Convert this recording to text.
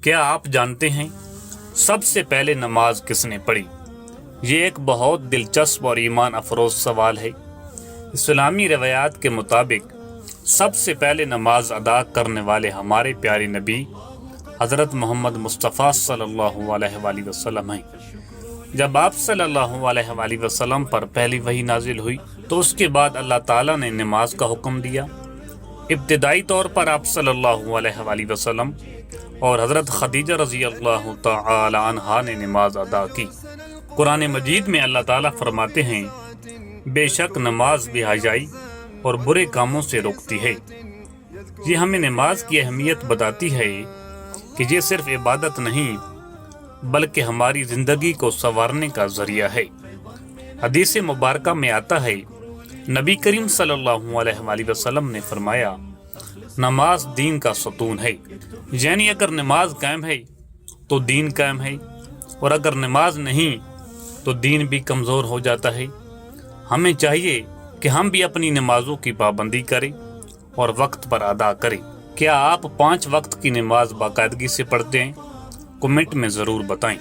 کیا آپ جانتے ہیں سب سے پہلے نماز کس نے پڑھی؟ یہ ایک بہت دلچسپ اور ایمان افروز سوال ہے۔ اسلامی روایات کے مطابق سب سے پہلے نماز ادا کرنے والے ہمارے پیارے نبی حضرت محمد مصطفیٰ صلی اللہ علیہ وآلہ وسلم ہیں۔ جب آپ صلی اللہ علیہ وآلہ وسلم پر پہلی وحی نازل ہوئی تو اس کے بعد اللہ تعالیٰ نے نماز کا حکم دیا۔ ابتدائی طور پر آپ صلی اللہ علیہ وآلہ وسلم اور حضرت خدیجہ رضی اللہ تعالی عنہا نے نماز ادا کی۔ قرآن مجید میں اللہ تعالیٰ فرماتے ہیں، بے شک نماز بے حیائی اور برے کاموں سے روکتی ہے۔ یہ ہمیں نماز کی اہمیت بتاتی ہے کہ یہ صرف عبادت نہیں بلکہ ہماری زندگی کو سنوارنے کا ذریعہ ہے۔ حدیث مبارکہ میں آتا ہے، نبی کریم صلی اللہ علیہ وآلہ وسلم نے فرمایا، نماز دین کا ستون ہے، یعنی اگر نماز قائم ہے تو دین قائم ہے، اور اگر نماز نہیں تو دین بھی کمزور ہو جاتا ہے۔ ہمیں چاہیے کہ ہم بھی اپنی نمازوں کی پابندی کریں اور وقت پر ادا کریں۔ کیا آپ 5 وقت کی نماز باقاعدگی سے پڑھتے ہیں؟ کمنٹ میں ضرور بتائیں۔